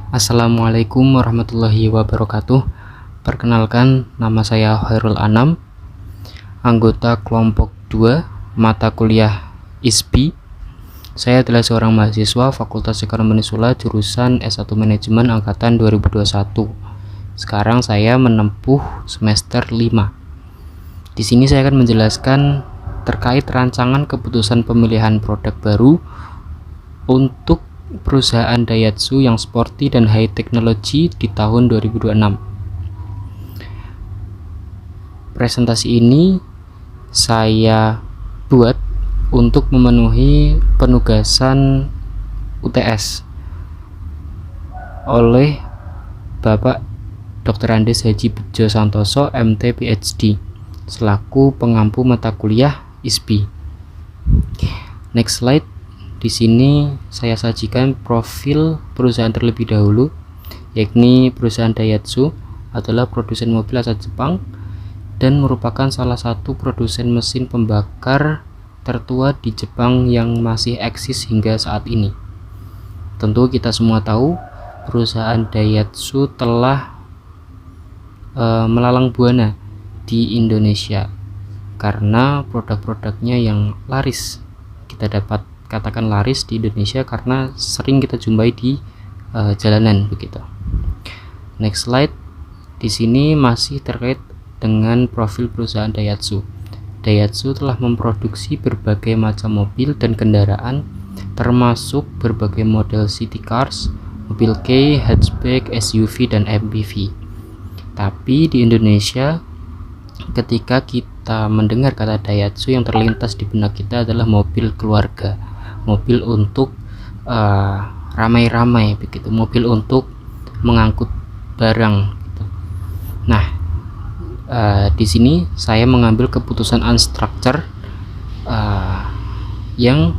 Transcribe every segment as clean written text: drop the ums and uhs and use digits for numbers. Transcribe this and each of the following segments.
Assalamualaikum warahmatullahi wabarakatuh. Perkenalkan, nama saya Khairul Anam, anggota kelompok 2 mata kuliah ISPI. Saya adalah seorang mahasiswa Fakultas Ekonomi Unisula jurusan S1 Manajemen angkatan 2021. Sekarang saya menempuh semester 5. Di sini saya akan menjelaskan terkait rancangan keputusan pemilihan produk baru untuk perusahaan Daihatsu yang sporty dan high technology di tahun 2026. Presentasi ini saya buat untuk memenuhi penugasan UTS oleh Bapak Dr. Andes Haji Bejo Santoso MT PhD selaku pengampu mata kuliah ISPI. Next slide. Di sini saya sajikan profil perusahaan terlebih dahulu, yakni perusahaan Daihatsu adalah produsen mobil asal Jepang dan merupakan salah satu produsen mesin pembakar tertua di Jepang yang masih eksis hingga saat ini. Tentu kita semua tahu perusahaan Daihatsu telah melalang buana di Indonesia karena produk-produknya yang laris. Kita dapat katakan laris di Indonesia karena sering kita jumpai di jalanan begitu. Next slide. Di sini masih terkait dengan profil perusahaan Daihatsu. Daihatsu telah memproduksi berbagai macam mobil dan kendaraan, termasuk berbagai model city cars, mobil K, hatchback, SUV, dan MPV. Tapi di Indonesia, ketika kita mendengar kata Daihatsu, yang terlintas di benak kita adalah mobil keluarga, mobil untuk ramai-ramai begitu, mobil untuk mengangkut barang gitu. Nah, di sini saya mengambil keputusan unstructured yang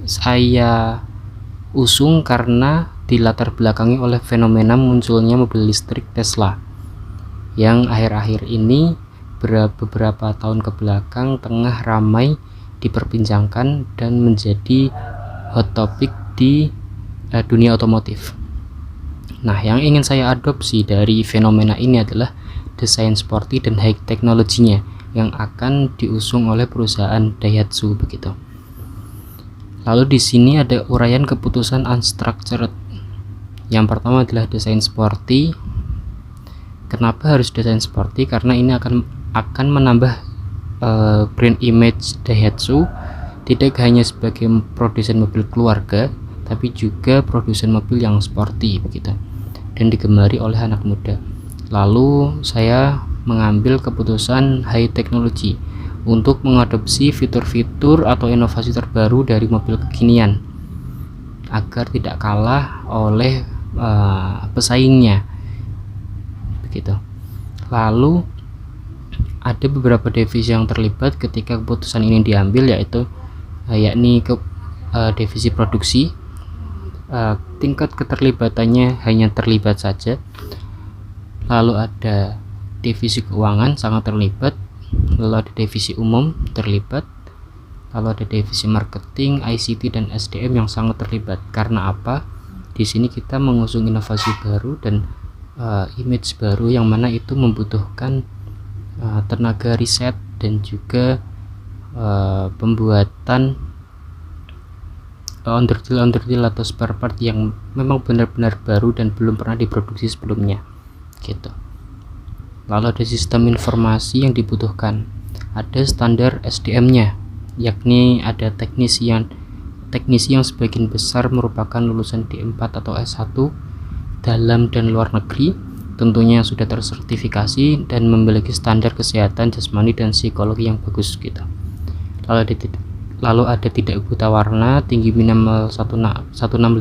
saya usung karena dilatar belakangi oleh fenomena munculnya mobil listrik Tesla yang akhir-akhir ini beberapa tahun ke belakang tengah ramai diperbincangkan dan menjadi hot topic di dunia otomotif. Nah, yang ingin saya adopsi dari fenomena ini adalah desain sporty dan high teknologinya yang akan diusung oleh perusahaan Daihatsu begitu. Lalu di sini ada uraian keputusan unstructured. Yang pertama adalah desain sporty. Kenapa harus desain sporty? Karena ini akan menambah brand image Daihatsu tidak hanya sebagai produsen mobil keluarga, tapi juga produsen mobil yang sporty begitu dan digemari oleh anak muda. Lalu saya mengambil keputusan high technology untuk mengadopsi fitur-fitur atau inovasi terbaru dari mobil kekinian agar tidak kalah oleh pesaingnya begitu. Lalu ada beberapa divisi yang terlibat ketika keputusan ini diambil, yakni divisi produksi. Tingkat keterlibatannya hanya terlibat saja. Lalu ada divisi keuangan sangat terlibat. Lalu ada divisi umum terlibat. Lalu ada divisi marketing, ICT, dan SDM yang sangat terlibat. Karena apa? Di sini kita mengusung inovasi baru dan image baru yang mana itu membutuhkan tenaga riset dan juga pembuatan underdeal atau spare part yang memang benar-benar baru dan belum pernah diproduksi sebelumnya gitu. Lalu ada sistem informasi yang dibutuhkan, ada standar SDM-nya, yakni ada teknisi yang sebagian besar merupakan lulusan D4 atau S1 dalam dan luar negeri, tentunya sudah tersertifikasi dan memiliki standar kesehatan jasmani dan psikologi yang bagus gitu. Lalu ada tidak buta warna, tinggi minimal 165,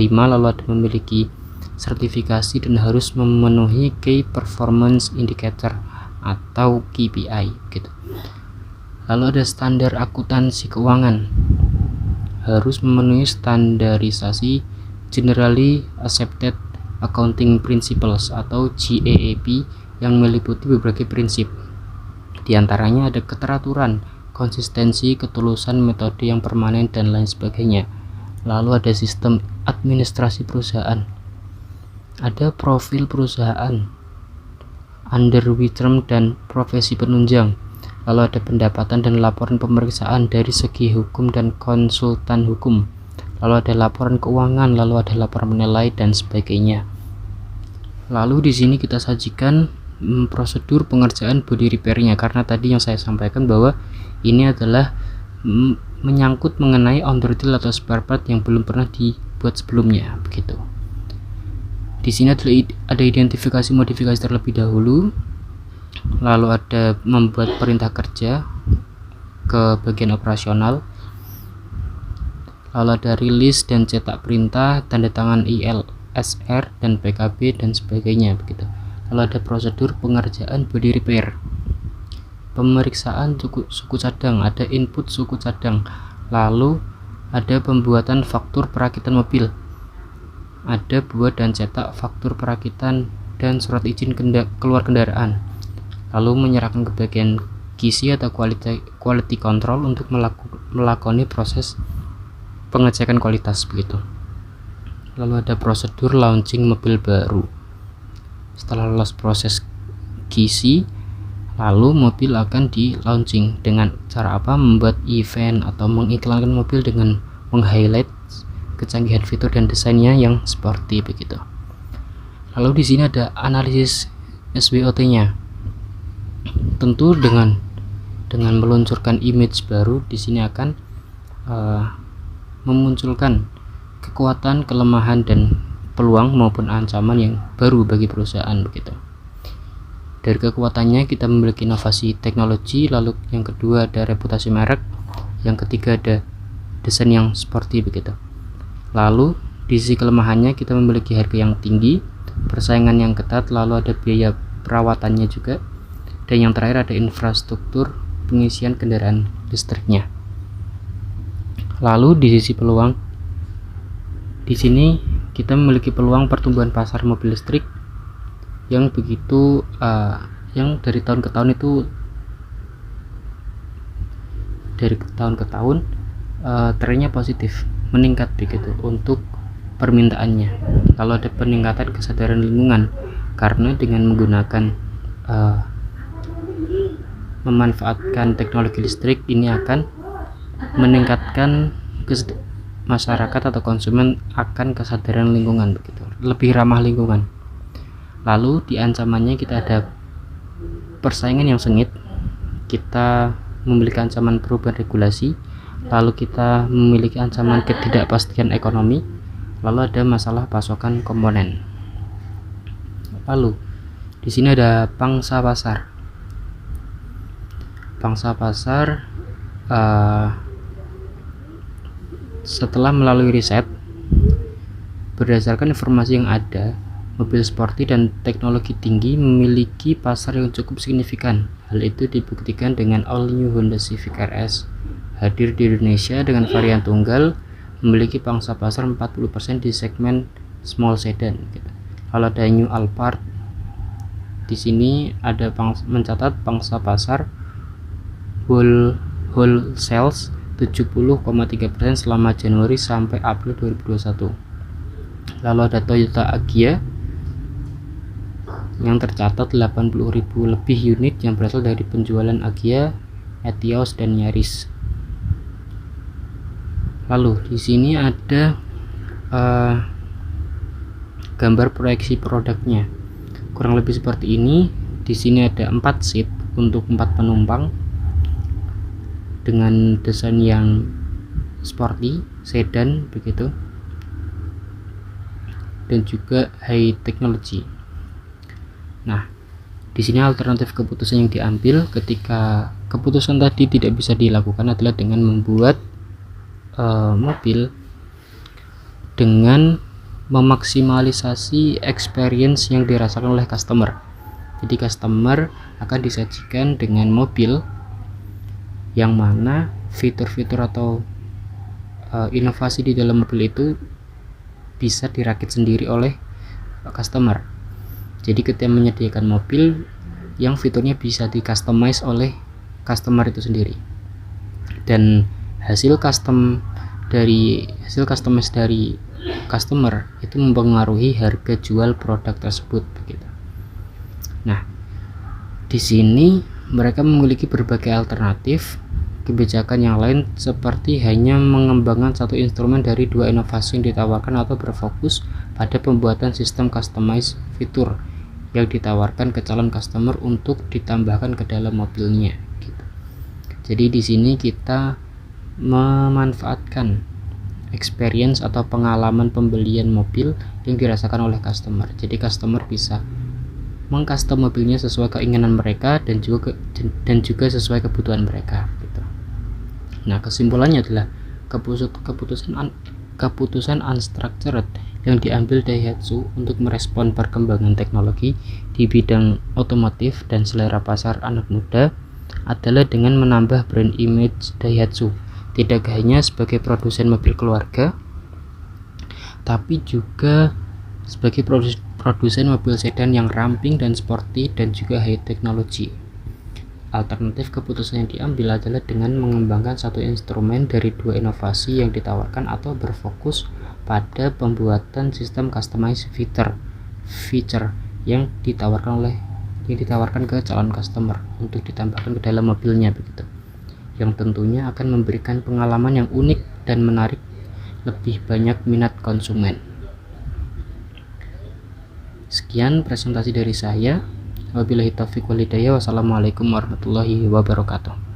lalu ada memiliki sertifikasi dan harus memenuhi Key Performance Indicator atau KPI gitu. Lalu ada standar akuntansi keuangan, harus memenuhi standarisasi Generally Accepted Accounting Principles atau GAAP yang meliputi berbagai prinsip. Di antaranya ada keteraturan, konsistensi, ketulusan, metode yang permanen, dan lain sebagainya. Lalu ada sistem administrasi perusahaan. ada profil perusahaan, underwriter dan profesi penunjang, lalu ada pendapatan dan laporan pemeriksaan dari segi hukum dan konsultan hukum, lalu ada laporan keuangan, lalu ada laporan menilai dan sebagainya. Lalu di sini kita sajikan prosedur pengerjaan body repairnya, karena tadi yang saya sampaikan bahwa ini adalah menyangkut mengenai onderdil atau spare part yang belum pernah dibuat sebelumnya, begitu. Di sini ada identifikasi modifikasi terlebih dahulu, lalu ada membuat perintah kerja ke bagian operasional, lalu ada rilis dan cetak perintah, tanda tangan ILSR dan PKB dan sebagainya, begitu. Lalu ada prosedur pengerjaan body repair, pemeriksaan suku cadang, ada input suku cadang, lalu ada pembuatan faktur perakitan mobil, ada buat dan cetak faktur perakitan dan surat izin keluar kendaraan, lalu menyerahkan ke bagian QC atau quality control untuk melakoni proses pengecekan kualitas, begitu. Lalu ada prosedur launching mobil baru. Setelah lolos proses QC, lalu mobil akan di launching dengan cara apa? Membuat event atau mengiklankan mobil dengan meng-highlight kecanggihan fitur dan desainnya yang sporty, begitu. Lalu di sini ada analisis SWOT-nya. Tentu dengan meluncurkan image baru, di sini akan memunculkan kekuatan, kelemahan dan peluang maupun ancaman yang baru bagi perusahaan, begitu. Dari kekuatannya kita memiliki inovasi teknologi, lalu yang kedua ada reputasi merek, yang ketiga ada desain yang sporty, begitu. Lalu di sisi kelemahannya kita memiliki harga yang tinggi, persaingan yang ketat, lalu ada biaya perawatannya juga, dan yang terakhir ada infrastruktur pengisian kendaraan listriknya. Lalu di sisi peluang, di sini kita memiliki peluang pertumbuhan pasar mobil listrik yang begitu yang dari tahun ke tahun itu trennya positif, meningkat, begitu untuk permintaannya. Lalu ada peningkatan kesadaran lingkungan karena dengan menggunakan memanfaatkan teknologi listrik ini akan meningkatkan masyarakat atau konsumen akan kesadaran lingkungan, begitu, lebih ramah lingkungan. Lalu di ancamannya kita ada persaingan yang sengit, kita memiliki ancaman perubahan regulasi, lalu kita memiliki ancaman ketidakpastian ekonomi, lalu ada masalah pasokan komponen. Lalu di sini ada pangsa pasar. Pangsa pasar setelah melalui riset, berdasarkan informasi yang ada, mobil sporty dan teknologi tinggi memiliki pasar yang cukup signifikan. Hal itu dibuktikan dengan all new Honda Civic RS hadir di Indonesia dengan varian tunggal, memiliki pangsa pasar 40% di segmen small sedan. Kalau ada New Alphard, di sini ada mencatat pangsa pasar wholesale 70,3% selama Januari sampai April 2021. Lalu ada Toyota Agya yang tercatat 80.000 lebih unit yang berasal dari penjualan Agya, Etios dan Yaris. Lalu di sini ada gambar proyeksi produknya. Kurang lebih seperti ini. Di sini ada 4 seat untuk 4 penumpang dengan desain yang sporty, sedan, begitu, dan juga high technology. Nah, di sini alternatif keputusan yang diambil ketika keputusan tadi tidak bisa dilakukan adalah dengan membuat mobil dengan memaksimalisasi experience yang dirasakan oleh customer. Jadi customer akan disajikan dengan mobil yang mana fitur-fitur atau inovasi di dalam mobil itu bisa dirakit sendiri oleh customer. Jadi ketika menyediakan mobil yang fiturnya bisa di customize oleh customer itu sendiri, dan hasil customize dari customer itu mempengaruhi harga jual produk tersebut begitu. Nah, di sini mereka memiliki berbagai alternatif kebijakan yang lain, seperti hanya mengembangkan satu instrumen dari dua inovasi yang ditawarkan atau berfokus pada pembuatan sistem customized fitur yang ditawarkan ke calon customer untuk ditambahkan ke dalam mobilnya gitu. Jadi di sini kita memanfaatkan experience atau pengalaman pembelian mobil yang dirasakan oleh customer. Jadi customer bisa mengcustom mobilnya sesuai keinginan mereka dan juga sesuai kebutuhan mereka gitu. Nah, kesimpulannya adalah keputusan unstructured yang diambil Daihatsu untuk merespon perkembangan teknologi di bidang otomotif dan selera pasar anak muda adalah dengan menambah brand image Daihatsu tidak hanya sebagai produsen mobil keluarga, tapi juga sebagai produsen mobil sedan yang ramping dan sporty dan juga high technology. Alternatif keputusan yang diambil adalah dengan mengembangkan satu instrumen dari dua inovasi yang ditawarkan atau berfokus pada pembuatan sistem customized feature yang ditawarkan ke calon customer untuk ditambahkan ke dalam mobilnya begitu, yang tentunya akan memberikan pengalaman yang unik dan menarik lebih banyak minat konsumen. Sekian presentasi dari saya. Wabillahi taufiq wal hidayah. Wassalamualaikum warahmatullahi wabarakatuh.